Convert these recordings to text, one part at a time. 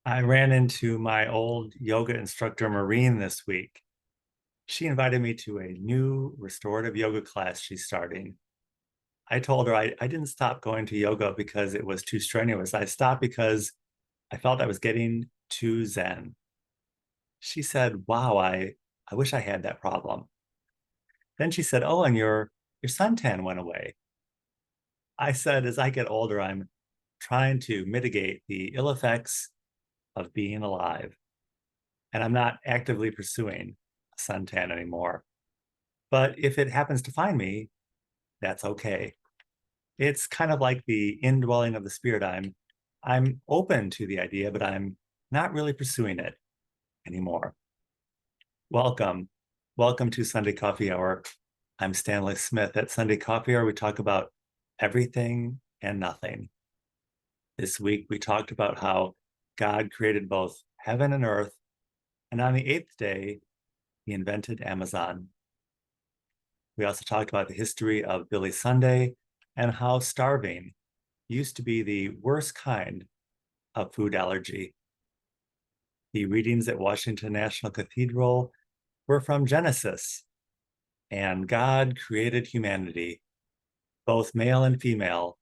I ran into my old yoga instructor, Maureen, this week. She invited me to a new restorative yoga class she's starting. I told her I didn't stop going to yoga because it was too strenuous. I stopped because I felt I was getting too zen. She said, wow, I wish I had that problem. Then she said, oh, and your suntan went away. I said, as I get older, I'm trying to mitigate the ill effects of being alive. And I'm not actively pursuing a suntan anymore. But if it happens to find me, that's okay. It's kind of like the indwelling of the spirit. I'm open to the idea, but I'm not really pursuing it anymore. Welcome. Welcome to Sunday Coffee Hour. I'm Stanley Smith. At Sunday Coffee Hour, we talk about everything and nothing. This week, we talked about how God created both heaven and earth, and on the eighth day, he invented Amazon. We also talked about the history of Billy Sunday and how starving used to be the worst kind of food allergy. The readings at Washington National Cathedral were from Genesis, and God created humanity, both male and female,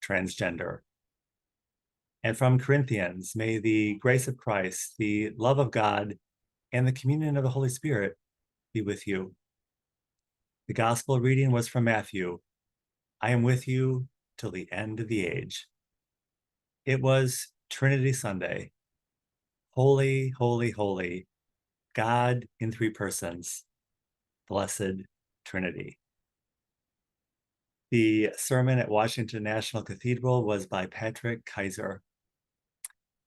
transgender. And from Corinthians, may the grace of Christ, the love of God, and the communion of the Holy Spirit be with you. The gospel reading was from Matthew. I am with you till the end of the age. It was Trinity Sunday. Holy, holy, holy, God in three persons, blessed Trinity. The sermon at Washington National Cathedral was by Patrick Kaiser.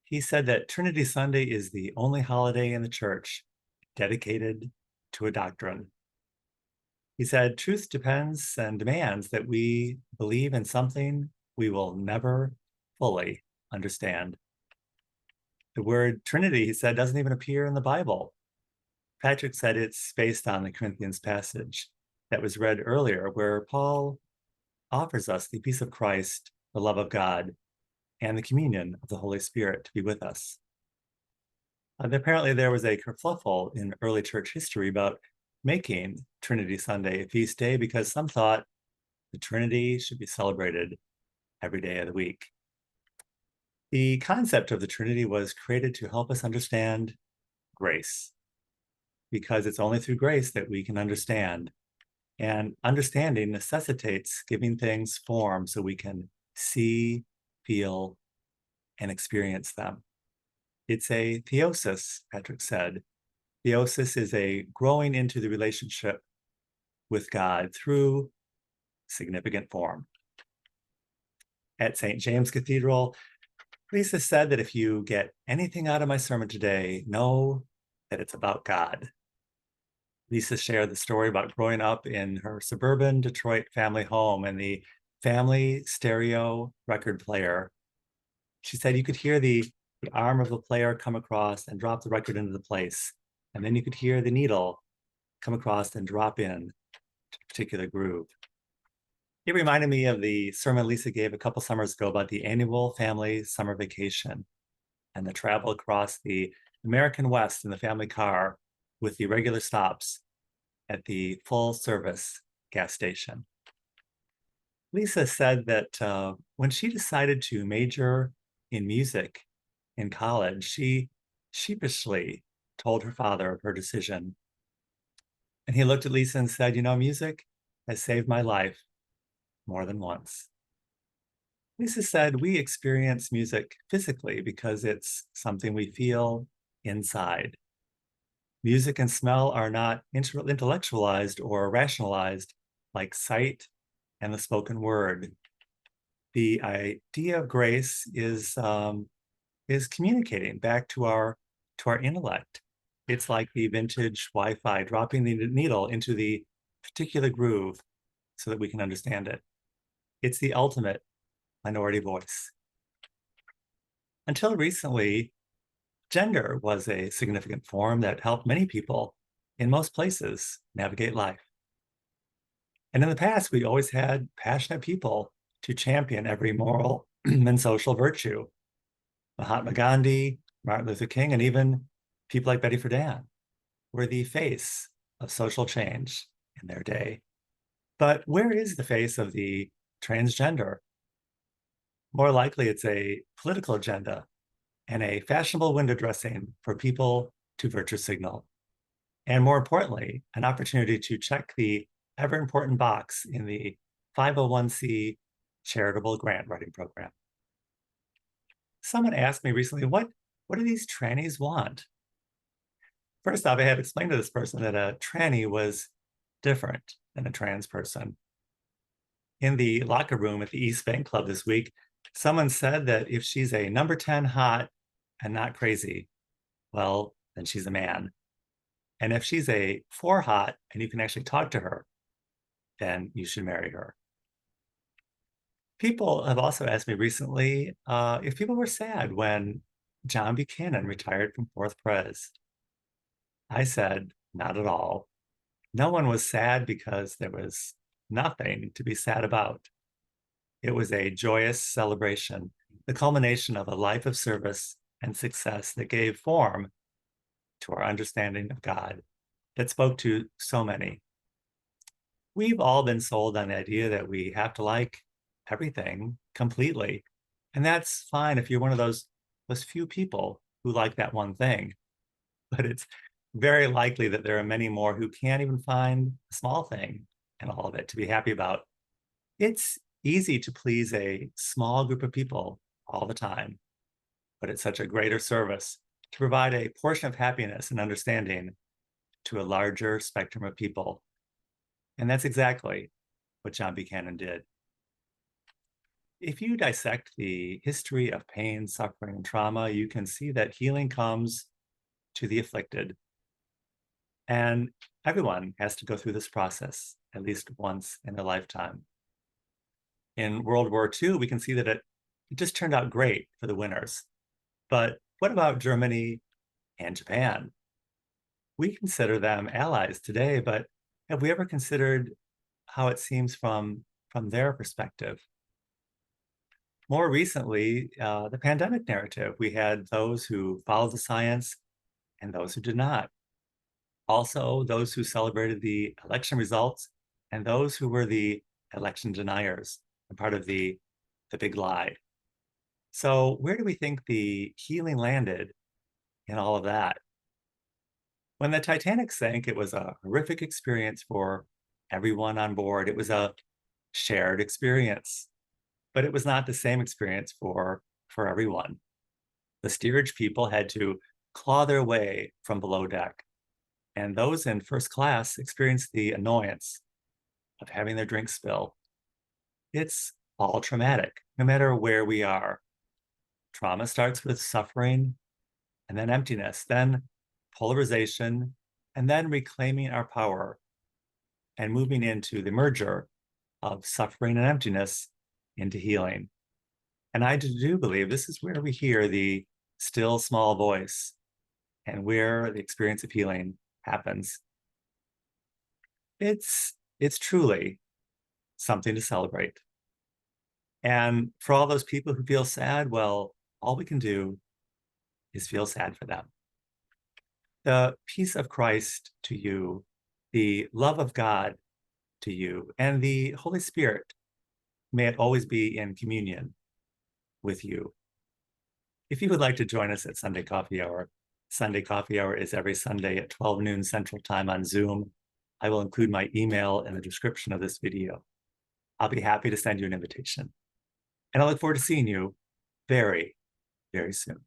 He said that Trinity Sunday is the only holiday in the church dedicated to a doctrine. He said, truth depends and demands that we believe in something we will never fully understand. The word Trinity, he said, doesn't even appear in the Bible. Patrick said it's based on the Corinthians passage that was read earlier, where Paul offers us the peace of Christ, the love of God, and the communion of the Holy Spirit to be with us. Apparently, there was a kerfluffle in early church history about making Trinity Sunday a feast day because some thought the Trinity should be celebrated every day of the week. The concept of the Trinity was created to help us understand grace, because it's only through grace that we can understand. And understanding necessitates giving things form so we can see, feel, and experience them. It's a theosis, Patrick said. Theosis is a growing into the relationship with God through significant form. At St. James Cathedral, Lisa said that if you get anything out of my sermon today, know that it's about God. Lisa shared the story about growing up in her suburban Detroit family home and the family stereo record player. She said you could hear the arm of the player come across and drop the record into the place. And then you could hear the needle come across and drop in to a particular groove. It reminded me of the sermon Lisa gave a couple summers ago about the annual family summer vacation and the travel across the American West in the family car with the regular stops at the full service gas station. Lisa said that when she decided to major in music in college, she sheepishly told her father of her decision. And he looked at Lisa and said, you know, music has saved my life more than once. Lisa said, we experience music physically because it's something we feel inside. Music and smell are not intellectualized or rationalized like sight and the spoken word. The idea of grace is communicating back to our intellect. It's like the vintage Wi-Fi, dropping the needle into the particular groove so that we can understand it. It's the ultimate minority voice. Until recently, gender was a significant form that helped many people in most places navigate life. And in the past, we always had passionate people to champion every moral and social virtue. Mahatma Gandhi, Martin Luther King, and even people like Betty Friedan were the face of social change in their day. But where is the face of the transgender? More likely, it's a political agenda and a fashionable window dressing for people to virtue signal. And more importantly, an opportunity to check the ever important box in the 501c charitable grant writing program. Someone asked me recently, what do these trannies want? First off, I had to explain to this person that a tranny was different than a trans person. In the locker room at the East Bank Club this week, someone said that if she's a number 10 hot and not crazy, well, then she's a man. And if she's a 4 hot and you can actually talk to her, then you should marry her. People have also asked me recently if people were sad when John Buchanan retired from fourth pres. I said, not at all. No one was sad because there was nothing to be sad about. It was a joyous celebration, the culmination of a life of service and success that gave form to our understanding of God, that spoke to so many. We've all been sold on the idea that we have to like everything completely. And that's fine if you're one of those few people who like that one thing. But it's very likely that there are many more who can't even find a small thing in all of it to be happy about. It's easy to please a small group of people all the time, but it's such a greater service to provide a portion of happiness and understanding to a larger spectrum of people. And that's exactly what John Buchanan did. If you dissect the history of pain, suffering, and trauma, you can see that healing comes to the afflicted. And everyone has to go through this process at least once in their lifetime. In World War II, we can see that it just turned out great for the winners. But what about Germany and Japan? We consider them allies today, but have we ever considered how it seems from their perspective? More recently, the pandemic narrative, we had those who followed the science and those who did not. Also, those who celebrated the election results and those who were the election deniers and part of the big lie. So where do we think the healing landed in all of that? When the Titanic sank, it was a horrific experience for everyone on board. It was a shared experience, but it was not the same experience for everyone. The steerage people had to claw their way from below deck, and those in first class experienced the annoyance of having their drink spill. It's all traumatic, no matter where we are. Trauma starts with suffering, and then emptiness, then polarization, and then reclaiming our power and moving into the merger of suffering and emptiness into healing. And I do believe this is where we hear the still small voice and where the experience of healing happens. It's truly something to celebrate. And for all those people who feel sad, well, all we can do is feel sad for them. The peace of Christ to you, the love of God to you, and the Holy Spirit, may it always be in communion with you. If you would like to join us at Sunday Coffee Hour is every Sunday at 12 noon Central Time on Zoom. I will include my email in the description of this video. I'll be happy to send you an invitation. And I look forward to seeing you very, very soon.